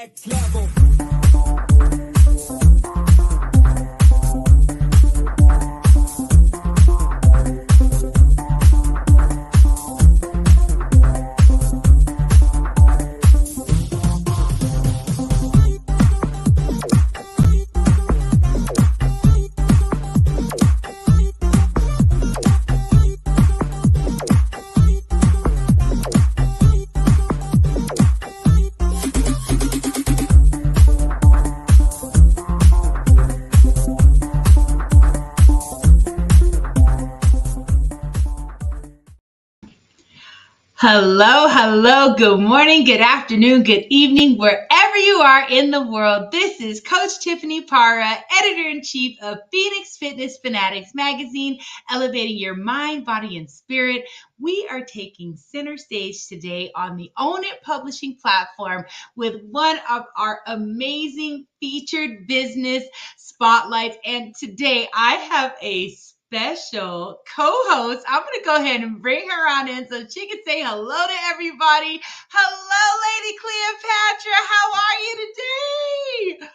next level. Hello, hello, good morning, good afternoon, good evening, wherever you are in the world. This is Coach Tiffany Parra, Editor-in-Chief of Phoenix Fitness Fanatics magazine, elevating your mind, body, and spirit. We are taking center stage today on the Own It Publishing platform with one of our amazing featured business spotlights. And today I have a special co-host. I'm going to go ahead and bring her on in so she can say hello to everybody. Hello, Lady Cleopatra. How are you today?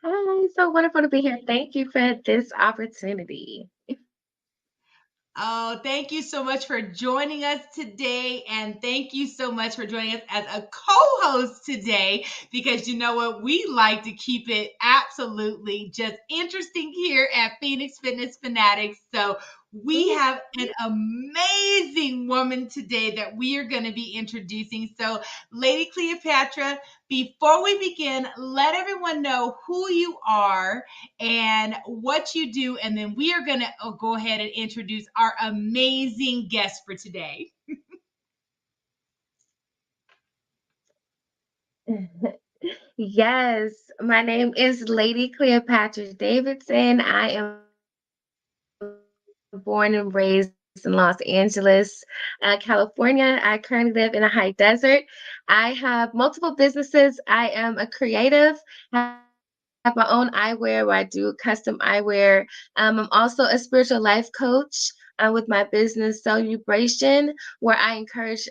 Hi, so wonderful to be here. Thank you for this opportunity. Oh, thank you so much for joining us today. And thank you so much for joining us as a co-host today, because you know what? We like to keep it absolutely just interesting here at Phoenix Fitness Fanatics. So we have an amazing woman today that we are going to be introducing. So Lady Cleopatra, before we begin, let everyone know who you are and what you do, and then we are going to go ahead and introduce our amazing guest for today. Yes, my name is Lady Cleopatra Davidson. I am born and raised in Los Angeles, California. I currently live in a high desert. I have multiple businesses. I am a creative. I have my own eyewear where I do custom eyewear. I'm also a spiritual life coach with my business Celebration, where I encourage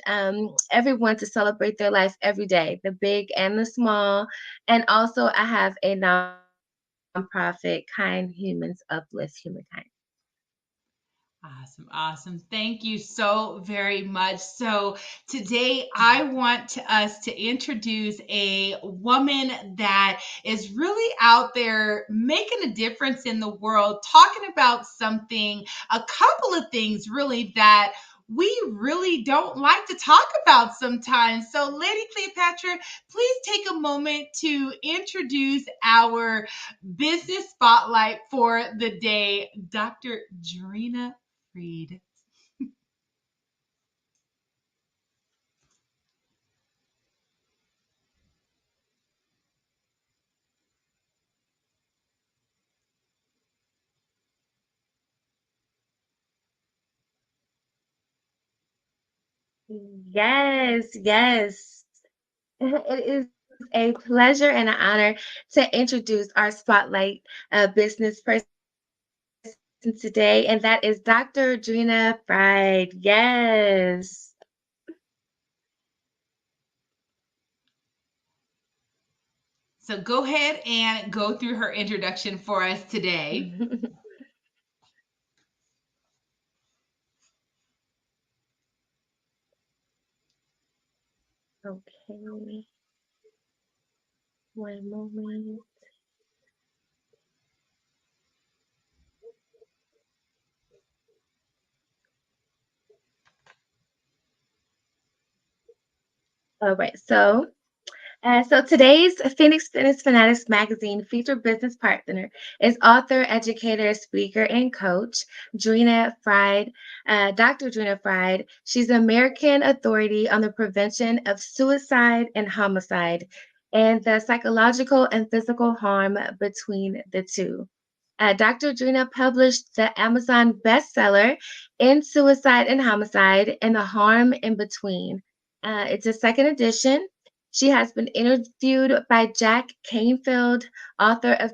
everyone to celebrate their life every day, the big and the small. And also, I have a nonprofit, Kind Humans Uplift Humankind. Awesome, awesome. Thank you so very much. So today I want us to introduce a woman that is really out there making a difference in the world, talking about something, a couple of things really that we really don't like to talk about sometimes. So Lady Cleopatra, please take a moment to introduce our business spotlight for the day, Dr. Drina Fried. Yes, yes. It is a pleasure and an honor to introduce our spotlight business person today, and that is Dr. Drina Fried. Yes. So go ahead and go through her introduction for us today. Okay, one moment. All right, so today's Phoenix Fitness Fanatics magazine featured business partner is author, educator, speaker, and coach Drina Fried, Dr. Drina Fried. She's an American authority on the prevention of suicide and homicide and the psychological and physical harm between the two. Dr. Drina published the Amazon bestseller In Suicide and Homicide and the Harm in Between. It's a second edition. She has been interviewed by Jack Canfield, author of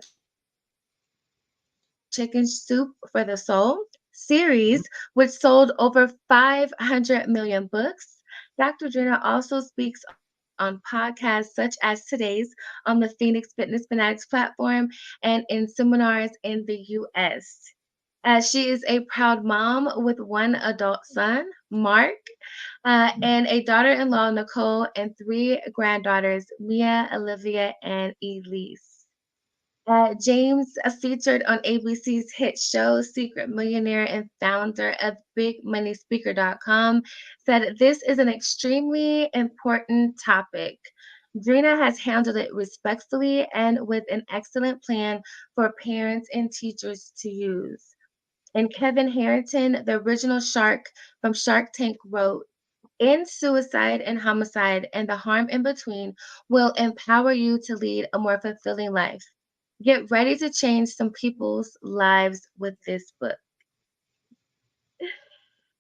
Chicken Soup for the Soul series, which sold over 500 million books. Dr. Drina also speaks on podcasts such as today's on the Phoenix Fitness Fanatics platform and in seminars in the US. She is a proud mom with one adult son, Mark, and a daughter in law, Nicole, and three granddaughters, Mia, Olivia, and Elise. James, featured on ABC's hit show Secret Millionaire and founder of BigMoneySpeaker.com, said this is an extremely important topic. Drina has handled it respectfully and with an excellent plan for parents and teachers to use. And Kevin Harrington, the original shark from Shark Tank, wrote, in Suicide and Homicide and the Harm in Between will empower you to lead a more fulfilling life. Get ready to change some people's lives with this book.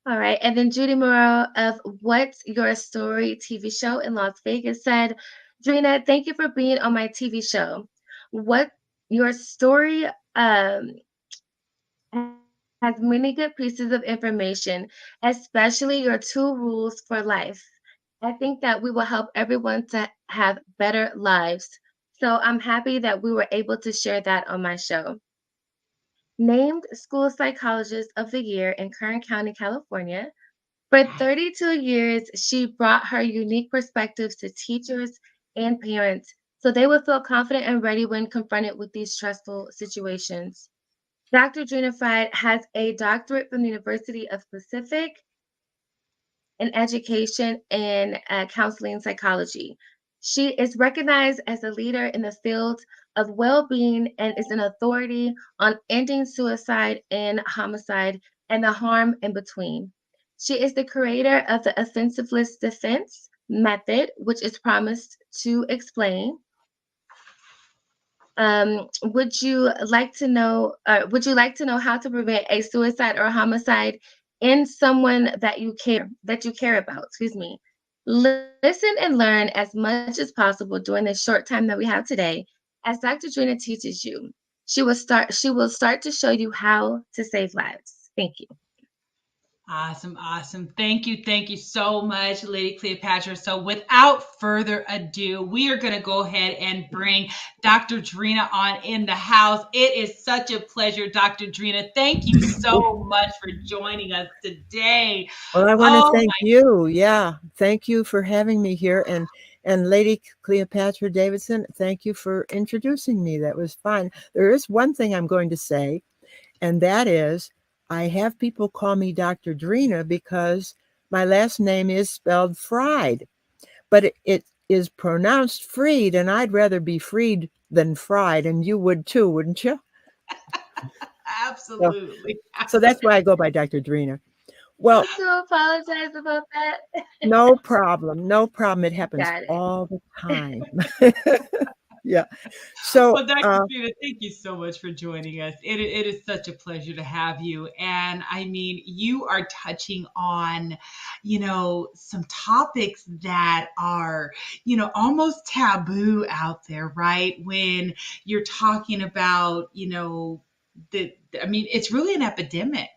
All right. And then Judi Moreo of What's Your Story TV show in Las Vegas said, Drina, thank you for being on my TV show. What Your Story has many good pieces of information, especially your 2 rules for life. I think that we will help everyone to have better lives. So I'm happy that we were able to share that on my show. Named School Psychologist of the Year in Kern County, California, for 32 years, she brought her unique perspectives to teachers and parents so they would feel confident and ready when confronted with these stressful situations. Dr. Drina Fried has a doctorate from the University of Pacific in education and counseling psychology. She is recognized as a leader in the field of well being and is an authority on ending suicide and homicide and the harm in between. She is the creator of the offensiveless defense method, which is promised to explain. Would you like to know how to prevent a suicide or homicide in someone that you care about? Excuse me. Listen and learn as much as possible during the short time that we have today. As Dr. Drina teaches you, she will start to show you how to save lives. Thank you. Awesome, awesome. Thank you so much, Lady Cleopatra. So, without further ado, we are going to go ahead and bring Dr. Drina on in the house. It is such a pleasure, Dr. Drina. Thank you so much for joining us today. Well, I want to Oh thank you. Yeah, thank you for having me here, and Lady Cleopatra Davidson, thank you for introducing me. That was fun. There is one thing I'm going to say, and that is I have people call me Dr. Drina because my last name is spelled Fried, but it is pronounced Freed, and I'd rather be freed than fried, and you would too, wouldn't you? So, absolutely. so that's why I go by Dr. Drina. Well, I do apologize about that. no problem. No problem. It happens Got it. all the time. Yeah. So, Well, Dr. Drina, thank you so much for joining us. It is such a pleasure to have you. And I mean, you are touching on, some topics that are, almost taboo out there, right? When you're talking about, I mean, it's really an epidemic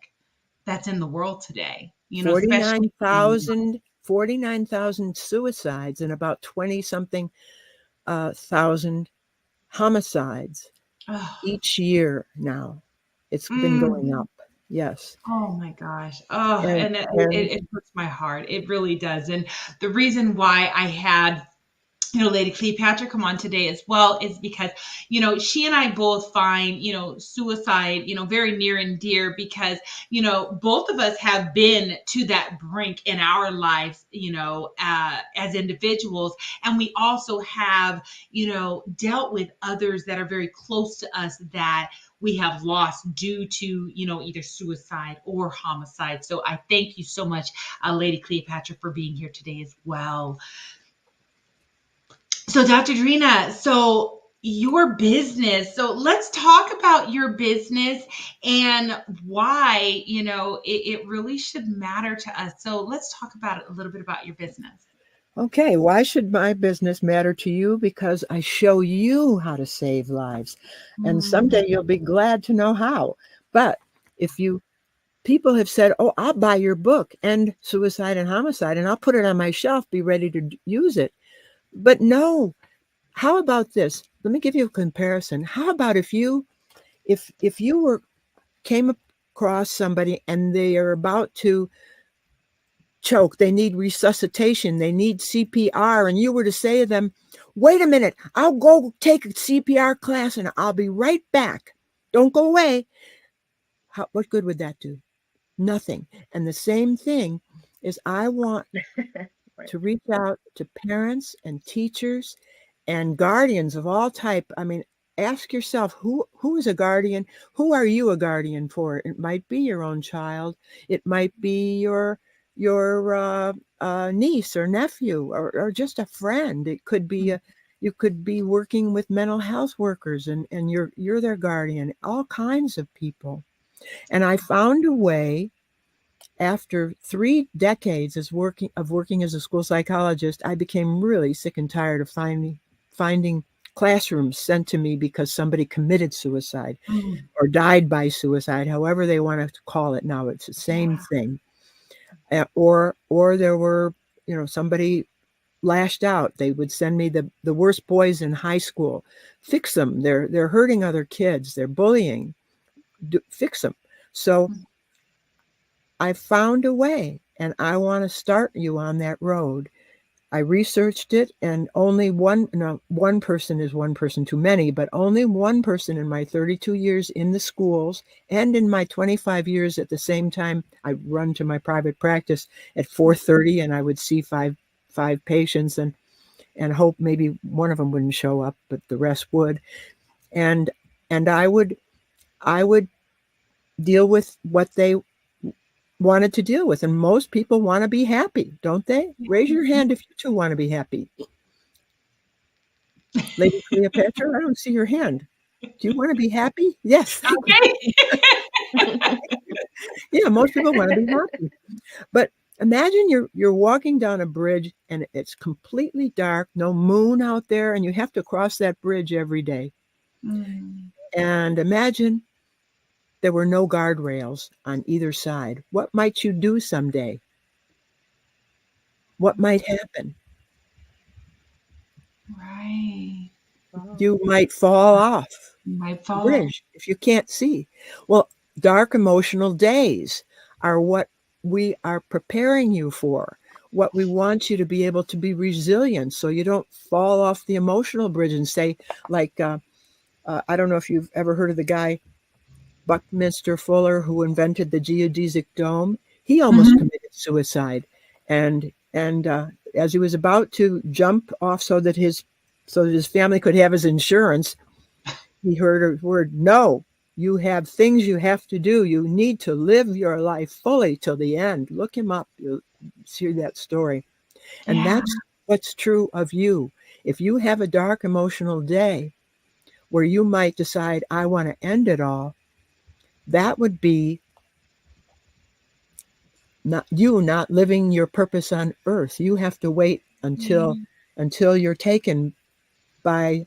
that's in the world today, especially. 49,000 suicides and about 20 something thousand homicides Oh, each year now. It's been going up. Yes. oh my gosh. Oh, And, and and it hurts my heart. It really does. And the reason why I had Lady Cleopatra come on today as well is because, she and I both find, suicide, very near and dear because, both of us have been to that brink in our lives, as individuals. And we also have, dealt with others that are very close to us that we have lost due to, either suicide or homicide. So I thank you so much, Lady Cleopatra, for being here today as well. So, Dr. Drina, so your business. So let's talk about your business and why, it really should matter to us. So let's talk about it a little bit about your business. okay, why should my business matter to you? Because I show you how to save lives. And Mm, someday you'll be glad to know how. But if you people have said, oh, I'll buy your book, End Suicide and Homicide, and I'll put it on my shelf, be ready to use it. But no, how about this? Let me give you a comparison. How about if you came across somebody and they are about to choke, they need resuscitation, they need CPR, and you were to say to them, wait a minute, I'll go take a CPR class and I'll be right back. Don't go away. What good would that do? Nothing. And the same thing is, I want to reach out to parents and teachers and guardians of all type. I mean, ask yourself, who is a guardian? Who are you a guardian for? It might be your own child. It might be your niece or nephew, or just a friend. It could be you could be working with mental health workers, and you're their guardian. All kinds of people. And I found a way, after 3 decades of working as a school psychologist. I became really sick and tired of finding classrooms sent to me because somebody committed suicide or died by suicide, however they want to call it now. It's the same thing. Or there were, somebody lashed out. They would send me the worst boys in high school. Fix them. They're hurting other kids. They're bullying. Fix them. So I found a way, and I want to start you on that road. I researched it, and only one person is one person too many, but only one person in my 32 years in the schools and in my 25 years at the same time. I run to my private practice at 4:30, and I would see five patients and hope maybe one of them wouldn't show up, but the rest would. And I would deal with what they wanted to deal with. And most people want to be happy, don't they? Raise your hand if you too want to be happy. Lady Cleopatra, I don't see your hand. Do you want to be happy? Yes. Okay. Yeah, most people want to be happy. But imagine you're walking down a bridge and it's completely dark, no moon out there, and you have to cross that bridge every day. And imagine there were no guardrails on either side. What might you do someday? What might happen? Right. You might fall off the bridge if you can't see. Well, dark emotional days are what we are preparing you for. What we want you to be able to be resilient, so you don't fall off the emotional bridge and say, like, I don't know if you've ever heard of the guy Buckminster Fuller, who invented the geodesic dome. He almost committed suicide, and as he was about to jump off so that his family could have his insurance, he heard a word, no, you have things you have to do. You need to live your life fully till the end. Look him up. You'll hear that story. And that's what's true of you. If you have a dark emotional day where you might decide, I want to end it all, that would be not living your purpose on earth. You have to wait until you're taken by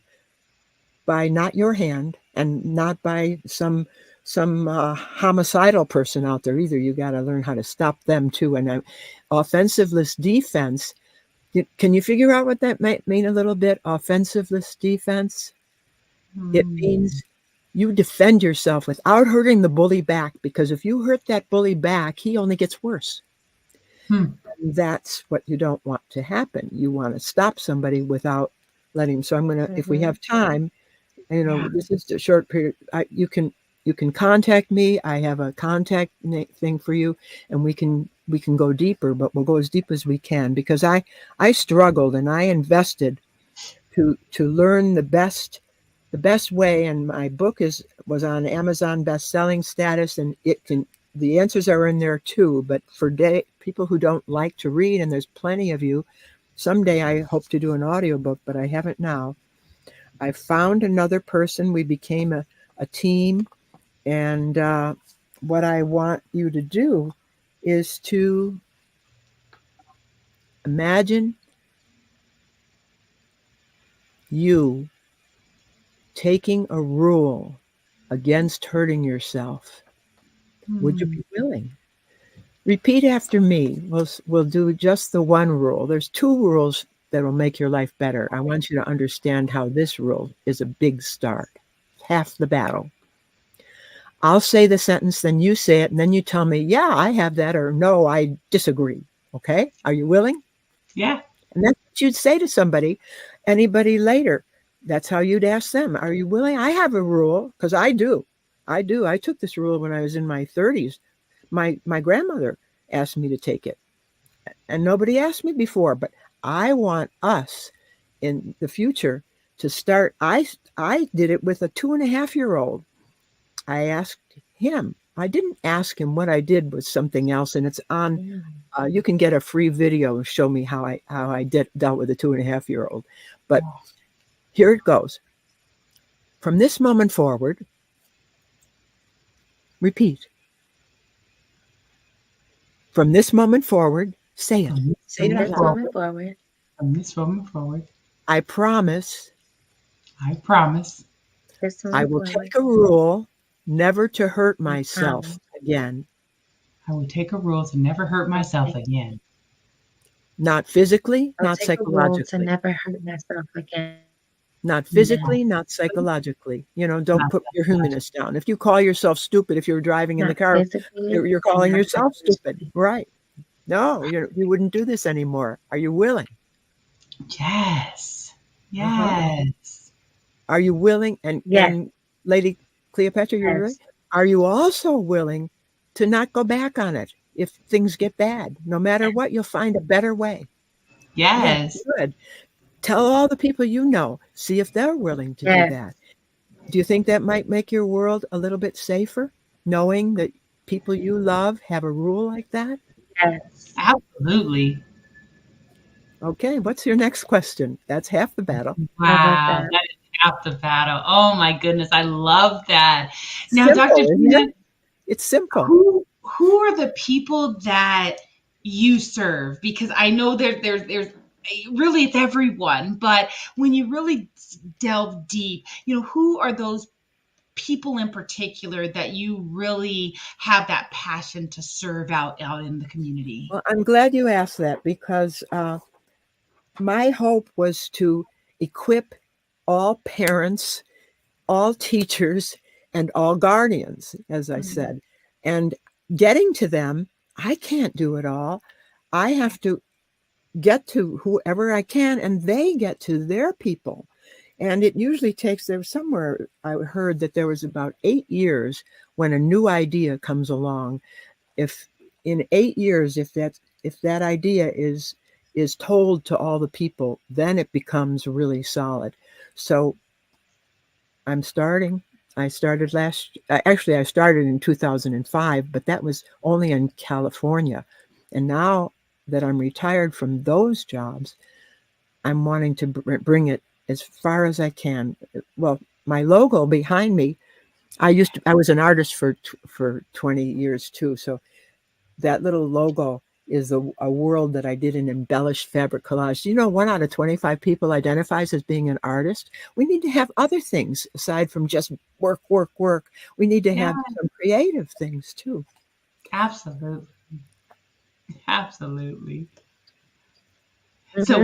not your hand, and not by some homicidal person out there either. You got to learn how to stop them too. And offensiveless defense. Can you figure out what that might mean a little bit? Offensiveless defense. It means you defend yourself without hurting the bully back, because if you hurt that bully back, he only gets worse. That's what you don't want to happen. You want to stop somebody without letting him. So I'm going to, if we have time, this is a short period. You can contact me. I have a contact thing for you, and we can go deeper, but we'll go as deep as we can, because I struggled and I invested to learn the best way. And my book was on Amazon best-selling status, and the answers are in there too. But for people who don't like to read, and there's plenty of you, someday I hope to do an audiobook, but I haven't now. I found another person. We became a team. And what I want you to do is to imagine you taking a rule against hurting yourself. Would you be willing? Repeat after me. We'll do just the one rule. There's 2 rules that will make your life better. I want you to understand how this rule is a big start. Half the battle. I'll say the sentence, then you say it, and then you tell me, yeah, I have that, or no, I disagree. Okay? Are you willing? Yeah. And that's what you'd say to anybody later. That's how you'd ask them. Are you willing? I have a rule, because I do. I took this rule when I was in my 30s. My grandmother asked me to take it. And nobody asked me before, but I want us in the future to start. I did it with a 2.5-year-old. I asked him. I didn't ask him. What I did was something else, and it's on. You can get a free video and show me how I dealt with a 2.5-year-old. But here it goes. From this moment forward, repeat. From this moment forward, say it. Say it From out this loud. moment forward. From this moment forward, I promise I promise This I moment will forward. take a rule never to hurt myself promise. again. I will take a rule to never hurt myself again. Not physically, I'll not take a rule to psychologically. never hurt myself again. Not physically, not psychologically. Don't Not put your humanness down. If you call yourself stupid, if you're driving in the Not car, physically. you're calling not yourself stupid. psychologically. Right. No, you wouldn't do this anymore. Are you willing? Yes. Uh-huh. Yes. Are you willing? And Lady Cleopatra, you're willing? Are you also willing to not go back on it if things get bad? No matter what, you'll find a better way. Yes. Yeah, good. Tell all the people you know. See if they're willing to do that. Do you think that might make your world a little bit safer, knowing that people you love have a rule like that? Yes. Absolutely. Okay, what's your next question? That's half the battle. Wow. That is half the battle. Oh my goodness. I love that. Now, Simple, Dr. isn't Drina, it? It's simple. who are the people that you serve? Because I know there's really it's everyone, but when you really delve deep, who are those people in particular that you really have that passion to serve out in the community? Well, I'm glad you asked that, because my hope was to equip all parents, all teachers, and all guardians, as I said. And getting to them, I can't do it all. I have to get to whoever I can, and they get to their people. And it usually takes, there was somewhere I heard that there was about 8 years when a new idea comes along. If in 8 years, if that idea is told to all the people, then it becomes really solid. So I'm starting. I started I started in 2005, but that was only in California. And now that I'm retired from those jobs, I'm wanting to bring it as far as I can. Well, my logo behind me, I was an artist for 20 years too. So that little logo is a world that I did in embellished fabric collage. 1 out of 25 people identifies as being an artist. We need to have other things aside from just work. We need to have some creative things too. Absolutely. Absolutely. Mm-hmm. So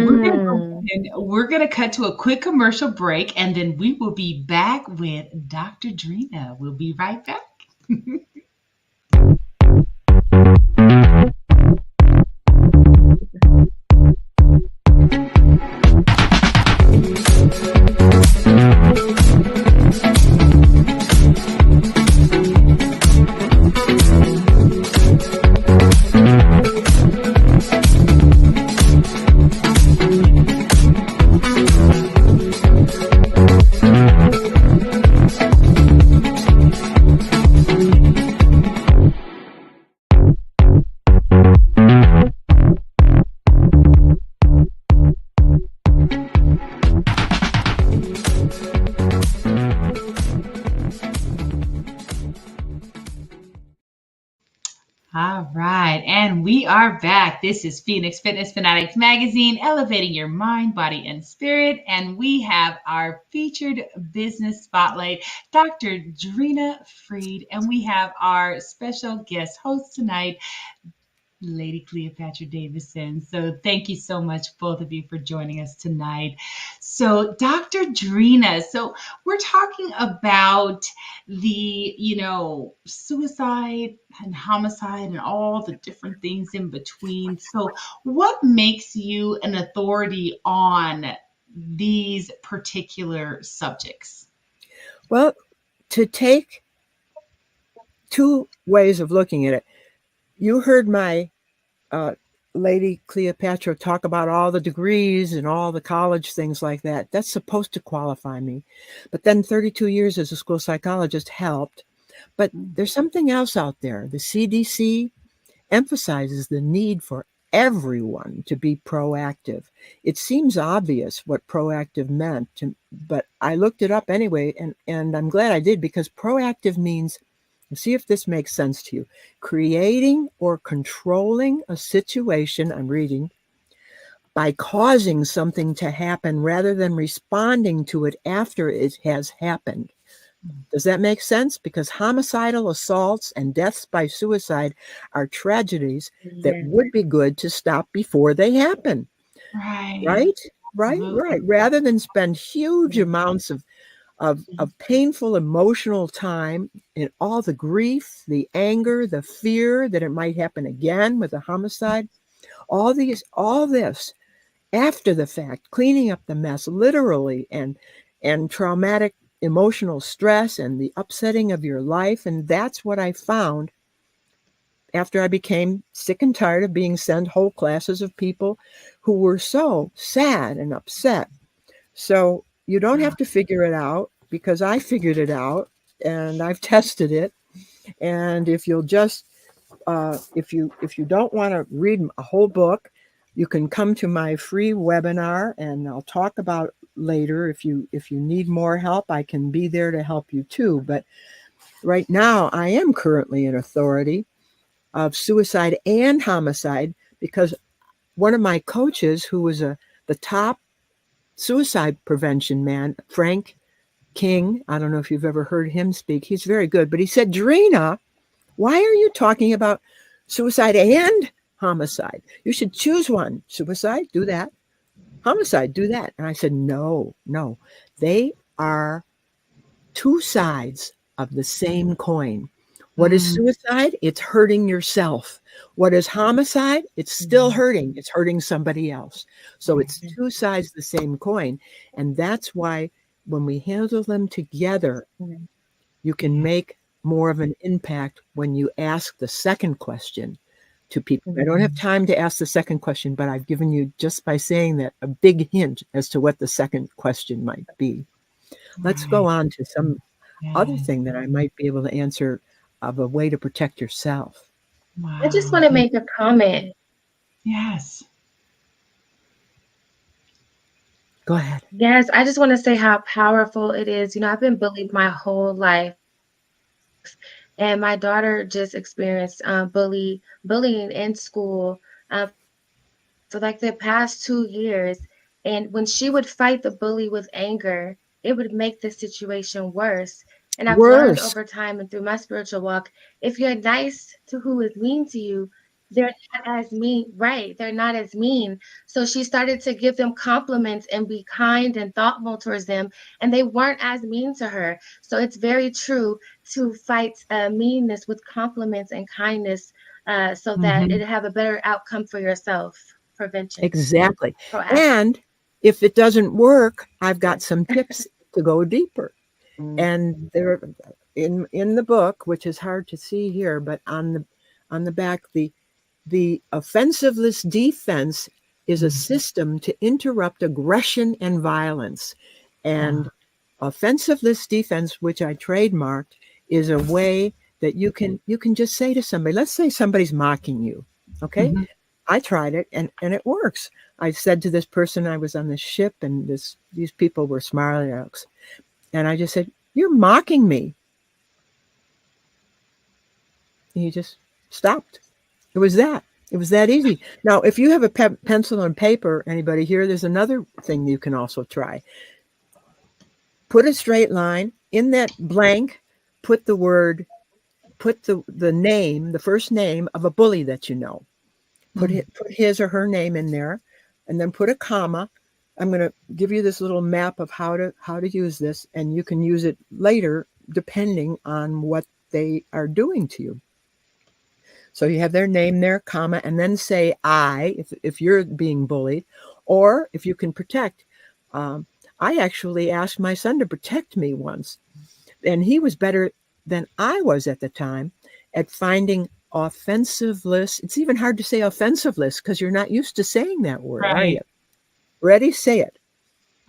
we're going to cut to a quick commercial break, and then we will be back with Dr. Drina. We'll be right back. All right, and we are back. This is Phoenix Fitness Fanatics Magazine, elevating your mind, body, and spirit. And we have our featured business spotlight, Dr. Drina Fried, and we have our special guest host tonight, Lady Cleopatra Davison. So thank you so much, both of you, for joining us tonight. So Dr. Drina, so we're talking about the, suicide and homicide and all the different things in between. So what makes you an authority on these particular subjects? Well, to take two ways of looking at it, you heard my Lady Cleopatra talk about all the degrees and all the college things like that. That's supposed to qualify me. But then 32 years as a school psychologist helped. But there's something else out there. The CDC emphasizes the need for everyone to be proactive. It seems obvious what proactive meant, but I looked it up anyway, and I'm glad I did, because proactive means, see if this makes sense to you, creating or controlling a situation, I'm reading, by causing something to happen rather than responding to it after it has happened. Does that make sense? Because homicidal assaults and deaths by suicide are tragedies that would be good to stop before they happen. Right. Right. Rather than spend huge amounts of painful emotional time in all the grief, the anger, the fear that it might happen again with a homicide, all this after the fact, cleaning up the mess literally, and traumatic emotional stress and the upsetting of your life. And that's what I found after I became sick and tired of being sent whole classes of people who were so sad and upset. So you don't have to figure it out, because I figured it out and I've tested it. And if you'll just, if you don't want to read a whole book, you can come to my free webinar, and I'll talk about later. If you need more help, I can be there to help you too. But right now, I am currently an authority of suicide and homicide, because one of my coaches, who was the top suicide prevention man, Frank King, I don't know if you've ever heard him speak. He's very good. But he said, Drina, why are you talking about suicide and homicide? You should choose one. Suicide, do that. Homicide, do that. And I said, no. They are two sides of the same coin. What is suicide? It's hurting yourself. What is homicide? It's still hurting. It's hurting somebody else. So it's two sides of the same coin. And that's why when we handle them together, you can make more of an impact when you ask the second question to people. I don't have time to ask the second question, but I've given you, just by saying that, a big hint as to what the second question might be. Let's go on to some other thing that I might be able to answer of a way to protect yourself. Wow. I just want to make a comment. Yes. Go ahead. Yes, I just want to say how powerful it is. I've been bullied my whole life. And my daughter just experienced bullying in school for like the past 2 years. And when she would fight the bully with anger, it would make the situation worse. And I've learned over time and through my spiritual walk, if you're nice to who is mean to you, they're not as mean, right? They're not as mean. So she started to give them compliments and be kind and thoughtful towards them, and they weren't as mean to her. So it's very true to fight meanness with compliments and kindness, so that it have a better outcome for yourself. Prevention. Exactly. And if it doesn't work, I've got some tips to go deeper. And they're in the book, which is hard to see here, but on the back, the offensiveless defense is a system to interrupt aggression and violence. And offensiveless defense, which I trademarked, is a way that you can just say to somebody, let's say somebody's mocking you. Okay. I tried it and it works. I said to this person, I was on the ship, and these people were smiling out. And I just said, you're mocking me. And he just stopped. It was that. It was that easy. Now, if you have a pencil and paper, anybody here, there's another thing you can also try. Put a straight line in that blank. Put the word. Put the name, the first name of a bully that you know. Put his or her name in there, and then put a comma. I'm going to give you this little map of how to use this, and you can use it later depending on what they are doing to you. So you have their name there, comma, and then say I if you're being bullied, or if you can protect. I actually asked my son to protect me once, and he was better than I was at the time at finding offensive lists. It's even hard to say offensive lists because you're not used to saying that word, Right. are you? Ready? Say it.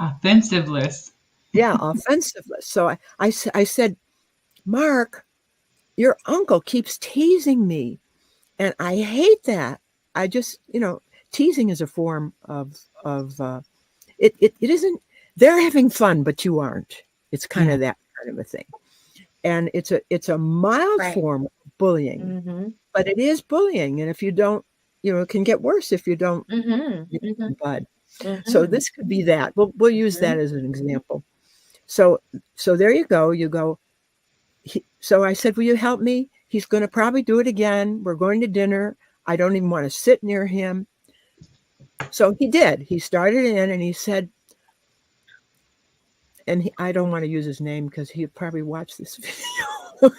Offensive list. Yeah, offensive list. So I said, Mark, your uncle keeps teasing me, and I hate that. I just, teasing is a form of it isn't. They're having fun, but you aren't. It's kind of that kind of a thing, and it's a mild form of bullying, but it is bullying, and if you don't, it can get worse if you don't. Bud. So this could be that. We'll use that as an example. So there you go. You go. So I said, will you help me? He's going to probably do it again. We're going to dinner. I don't even want to sit near him. So he did. He started in and he said, and I don't want to use his name because he'll probably watch this video,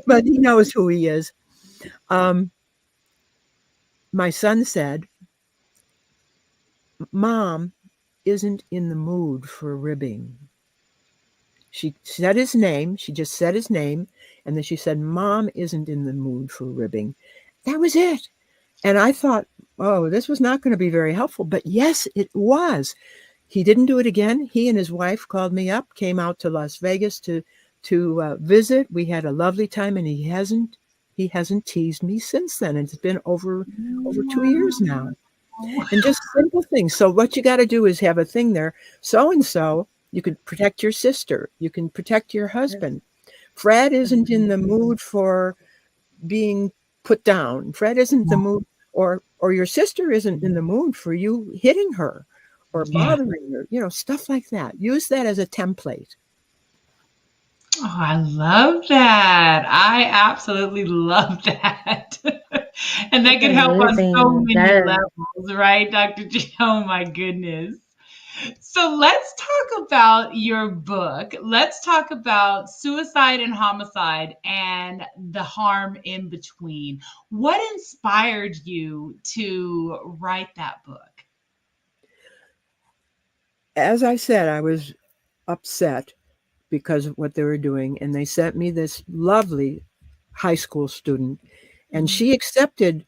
but he knows who he is. My son said, Mom isn't in the mood for ribbing. She said his name. She just said his name. And then she said, Mom isn't in the mood for ribbing. That was it. And I thought, oh, this was not going to be very helpful. But yes, it was. He didn't do it again. He and his wife called me up, came out to Las Vegas to visit. We had a lovely time, and he hasn't teased me since then. It's been over 2 years now. And just simple things. So what you got to do is have a thing there. So-and-so, you can protect your sister. You can protect your husband. Fred isn't in the mood for being put down. Fred isn't the mood, or your sister isn't in the mood for you hitting her or bothering her, stuff like that. Use that as a template. Oh, I love that. I absolutely love that. And that can help on so many levels, right, Dr. G? Oh, my goodness. So let's talk about your book. Let's talk about Suicide and Homicide and the harm in between. What inspired you to write that book? As I said, I was upset because of what they were doing, and they sent me this lovely high school student, and she accepted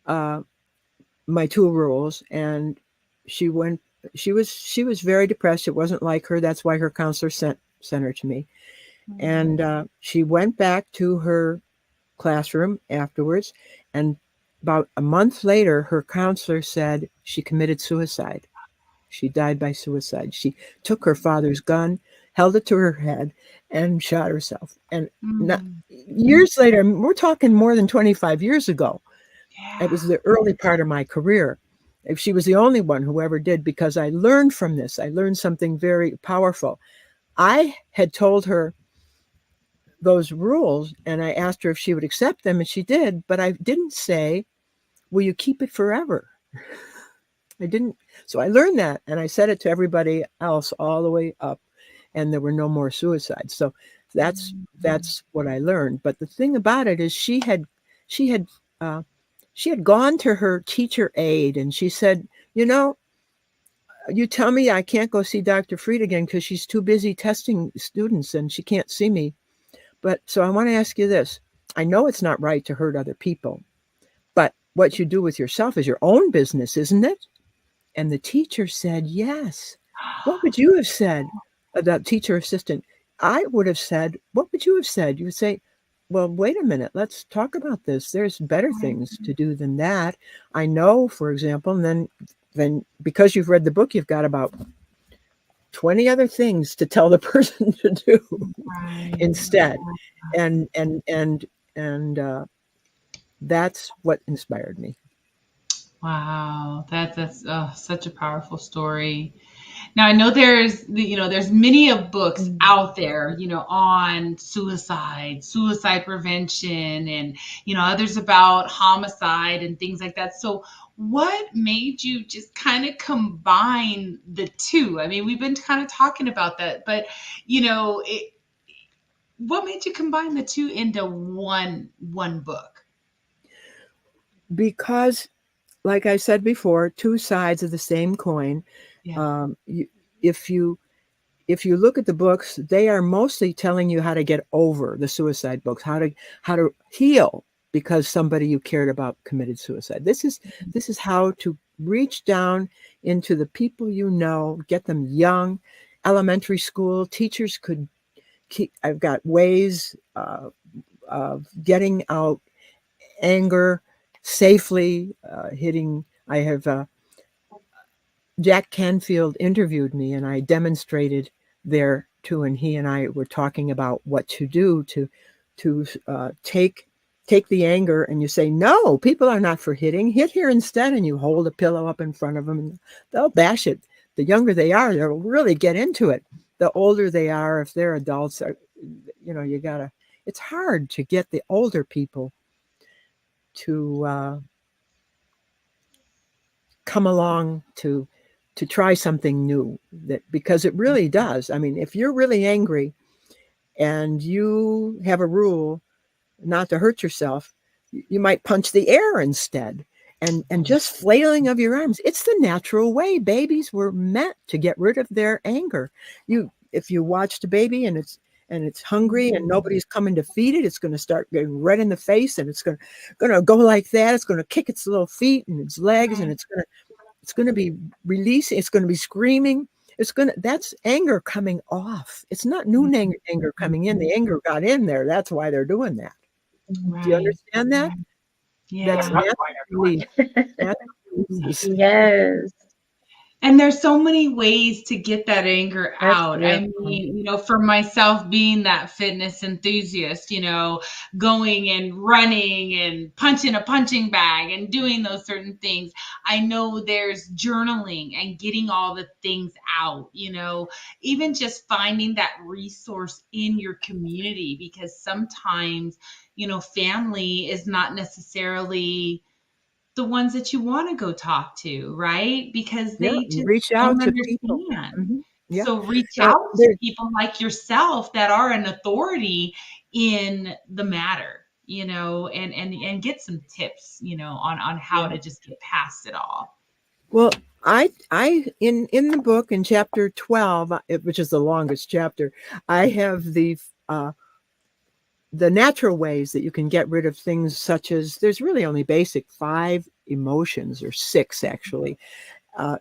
my 2 rules, and she went. She was very depressed. It wasn't like her. That's why her counselor sent her to me, and she went back to her classroom afterwards, and about a month later, her counselor said she committed suicide. She died by suicide. She took her father's gun, held it to her head, and shot herself. And years later, we're talking more than 25 years ago. It was the early part of my career. She was the only one who ever did, because I learned from this. I learned something very powerful. I had told her those rules, and I asked her if she would accept them, and she did, but I didn't say, will you keep it forever? I didn't. So I learned that, and I said it to everybody else all the way up, and there were no more suicides. So that's what I learned. But the thing about it is she had gone to her teacher aide, and she said, you tell me I can't go see Dr. Fried again because she's too busy testing students and she can't see me. But so I want to ask you this. I know it's not right to hurt other people, but what you do with yourself is your own business, isn't it? And the teacher said, yes. What would you have said? The teacher assistant. I would have said, what would you have said? You would say, well, wait a minute, let's talk about this. There's better things to do than that. I know, for example, and then because you've read the book, you've got about 20 other things to tell the person to do instead. And that's what inspired me. Wow, that's such a powerful story. Now I know there's many of books out there, on suicide prevention, and others about homicide and things like that. So what made you just kind of combine the two? I mean, we've been kind of talking about that, but what made you combine the two into one book? Because, like I said before, two sides of the same coin. Yeah. Um, you, if you if you look at the books, they are mostly telling you how to get over the suicide books, how to heal because somebody you cared about committed suicide. This is how to reach down into the people you know, get them young. Elementary school teachers could keep. I've got ways of getting out anger safely. Hitting. I have. Jack Canfield interviewed me, and I demonstrated there too. And he and I were talking about what to do to take the anger, and you say, no, people are not for hitting. Hit here instead, and you hold a pillow up in front of them, and they'll bash it. The younger they are, they'll really get into it. The older they are, if they're adults, you gotta. It's hard to get the older people to come along to try something new, that because it really does. I mean, if you're really angry and you have a rule not to hurt yourself, you might punch the air instead, and just flailing of your arms. It's the natural way. Babies were meant to get rid of their anger. If you watched a baby and it's hungry and nobody's coming to feed it, it's going to start getting red in the face, and it's going to go like that. It's going to kick its little feet and its legs, and it's going to be releasing. It's going to be screaming. That's anger coming off. It's not new anger coming in. The anger got in there. That's why they're doing that. Right. Do you understand that? Yeah. That's natural. Yes. And there's so many ways to get that anger That's out. I beautiful. mean, for myself being that fitness enthusiast, going and running and punching a punching bag and doing those certain things, I know there's journaling and getting all the things out, even just finding that resource in your community, because sometimes, family is not necessarily the ones that you want to go talk to, right? Because Yeah, they just reach out don't to people. understand. Mhm. Yeah. So reach Now, out to people like yourself that are an authority in the matter, and get some tips, on how yeah. to just get past it all. Well, I in the book in chapter 12, which is the longest chapter, I have the natural ways that you can get rid of things such as, there's really only basic 5 emotions, or 6 actually,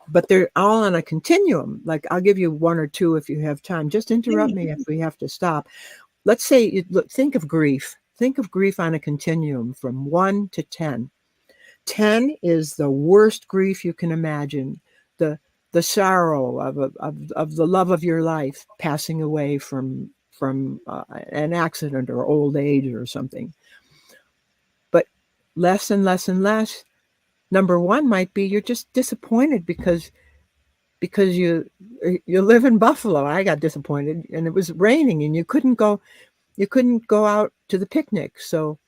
but they're all on a continuum. Like, I'll give you 1 or 2 if you have time. Just interrupt me if we have to stop. Let's say think of grief. Think of grief on a continuum from 1 to 10. 10 is the worst grief you can imagine. The sorrow of the love of your life passing away from an accident or old age or something. But less and less and less. Number 1 might be you're just disappointed because you live in Buffalo. I got disappointed, and it was raining, and you couldn't go out to the picnic. So,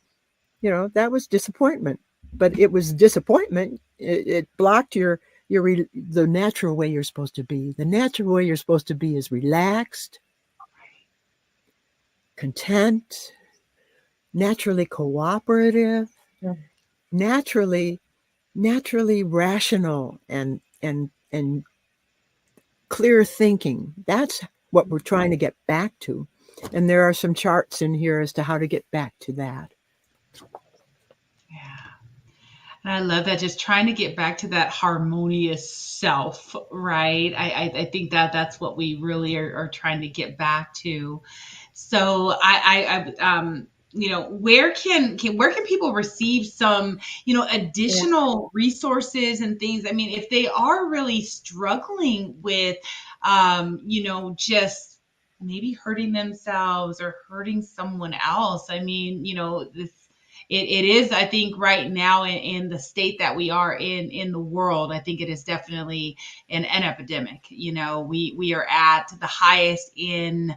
that was disappointment. But it was disappointment. It blocked the natural way you're supposed to be. The natural way you're supposed to be is relaxed, content, naturally cooperative, naturally rational, and clear thinking. That's what we're trying to get back to. And there are some charts in here as to how to get back to that. Yeah. And I love that, just trying to get back to that harmonious self, right? I think that that's what we really are trying to get back to. So where can people receive some, additional resources and things? I mean, if they are really struggling with, just maybe hurting themselves or hurting someone else. I mean, it is, I think, right now in the state that we are in the world, I think it is definitely an epidemic. We are at the highest in,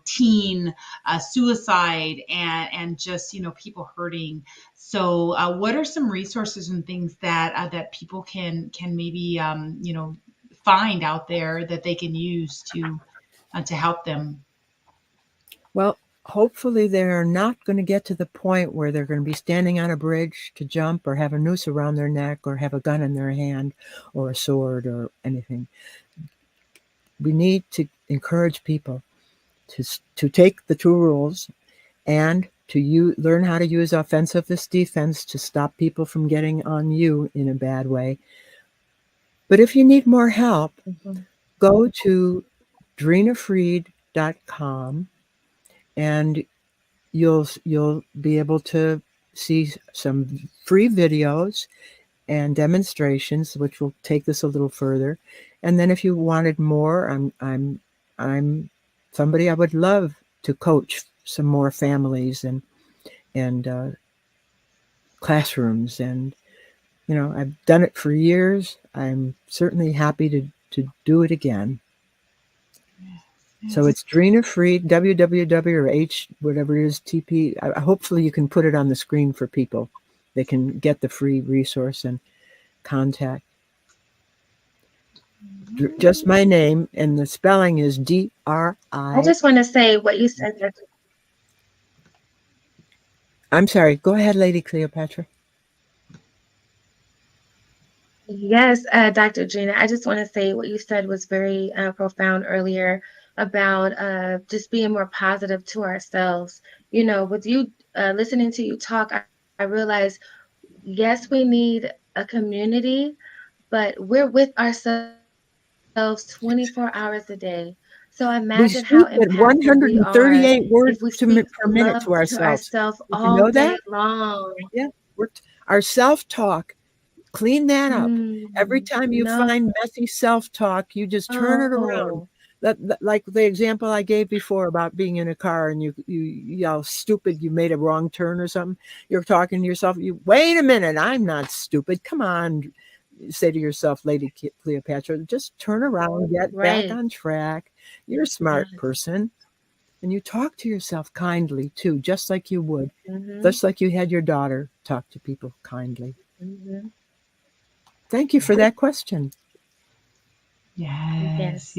teen suicide and just, people hurting. So what are some resources and things that people can maybe, find out there that they can use to help them? Well, hopefully they're not going to get to the point where they're going to be standing on a bridge to jump or have a noose around their neck or have a gun in their hand or a sword or anything. We need to encourage people to take the two rules and to learn how to use offensive as defense to stop people from getting on you in a bad way. But if you need more help, go to drinafried.com and you'll be able to see some free videos and demonstrations, which will take this a little further. And then if you wanted more, I'm somebody I would love to coach some more families and classrooms. And I've done it for years. I'm certainly happy to do it again. So it's Drina Fried, www or H, whatever it is, TP. Hopefully you can put it on the screen for people. They can get the free resource and contact. Just my name, and the spelling is DRI. I just want to say what you said. I'm sorry. Go ahead, Lady Cleopatra. Yes, Dr. Drina, I just want to say what you said was very profound earlier about just being more positive to ourselves. With you listening to you talk, I realized, yes, we need a community, but we're with ourselves 24 hours a day. So imagine how impactful 138 we are words if we per speak minute love to ourselves. Did you all know day that? long. Yeah, our self-talk. Clean that up. Every time you find messy self-talk, you just turn it around. Like the example I gave before about being in a car and you yell stupid, you made a wrong turn or something. You're talking to yourself. Wait a minute, I'm not stupid. Come on, say to yourself, Lady Cleopatra, just turn around, get back on track. You're a smart person. And you talk to yourself kindly too, just like you would, just like you had your daughter talk to people kindly. Thank you for that question. Yes.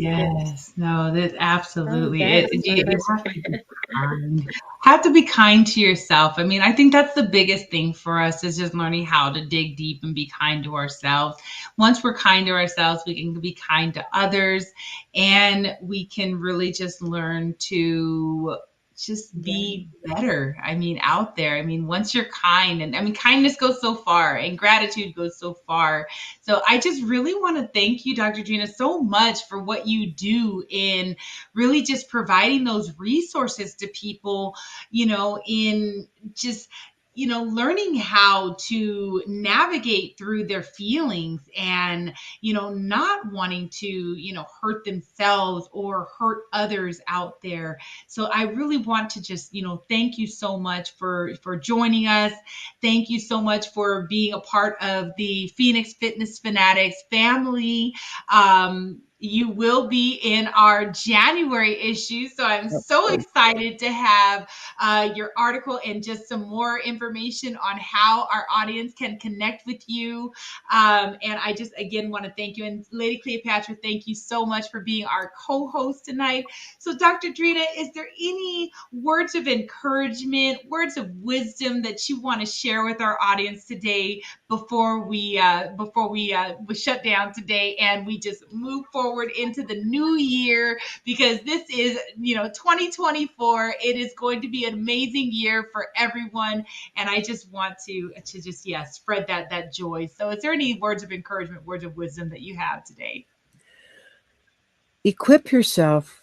No, that absolutely. Yes, You have to be kind. Have to be kind to yourself. I mean, I think that's the biggest thing for us is just learning how to dig deep and be kind to ourselves. Once we're kind to ourselves, we can be kind to others, and we can really just learn to just be better. I mean, out there. I mean, once you're kind, and I mean, kindness goes so far and gratitude goes so far. So I just really want to thank you, Dr. Drina, so much for what you do in really just providing those resources to people, in just learning how to navigate through their feelings and, not wanting to, hurt themselves or hurt others out there. So I really want to just, thank you so much for joining us. Thank you so much for being a part of the Phoenix Fitness Fanatics family. You will be in our January issue. So I'm so excited to have your article and just some more information on how our audience can connect with you. And I just, again, want to thank you. And Lady Cleopatra, thank you so much for being our co-host tonight. So Dr. Drina, is there any words of encouragement, words of wisdom that you want to share with our audience today before we shut down today and we just move forward into the new year, because this is 2024. It is going to be an amazing year for everyone, and I just want to just spread that joy. So is there any words of encouragement, words of wisdom that you have today? Equip yourself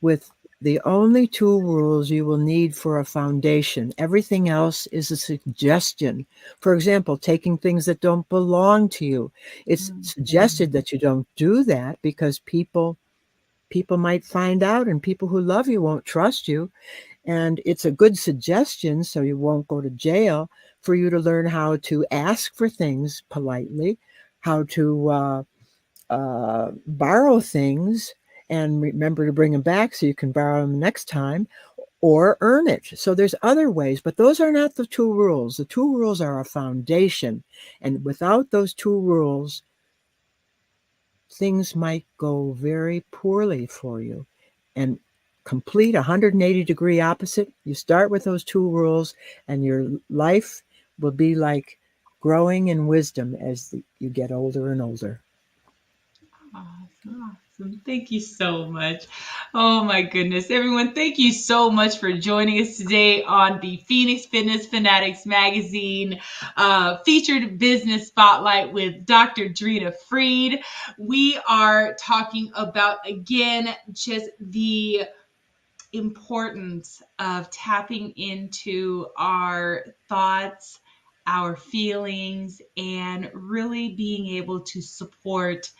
with the only two rules you will need for a foundation. Everything else is a suggestion. For example, taking things that don't belong to you. It's suggested that you don't do that because people might find out, and people who love you won't trust you. And it's a good suggestion, so you won't go to jail, for you to learn how to ask for things politely, how to borrow things, and remember to bring them back so you can borrow them next time, or earn it. So there's other ways, but those are not the 2 rules. The 2 rules are a foundation. And without those 2 rules, things might go very poorly for you. And complete 180-degree opposite. You start with those 2 rules, and your life will be like growing in wisdom as you get older and older. Awesome. Thank you so much. Oh my goodness. Everyone, thank you so much for joining us today on the Phoenix Fitness Fanatics Magazine featured business spotlight with Dr. Drina Fried. We are talking about, again, just the importance of tapping into our thoughts, our feelings, and really being able to support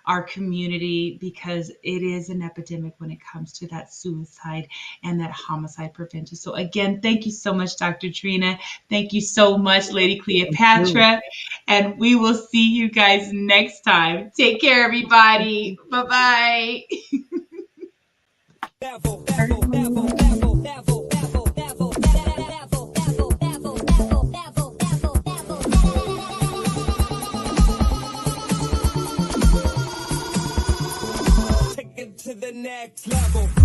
our community, because it is an epidemic when it comes to that suicide and that homicide prevention. So again, thank you so much, Dr. Drina. Thank you so much, Lady Cleopatra. And we will see you guys next time. Take care, everybody. Bye-bye. To the next level.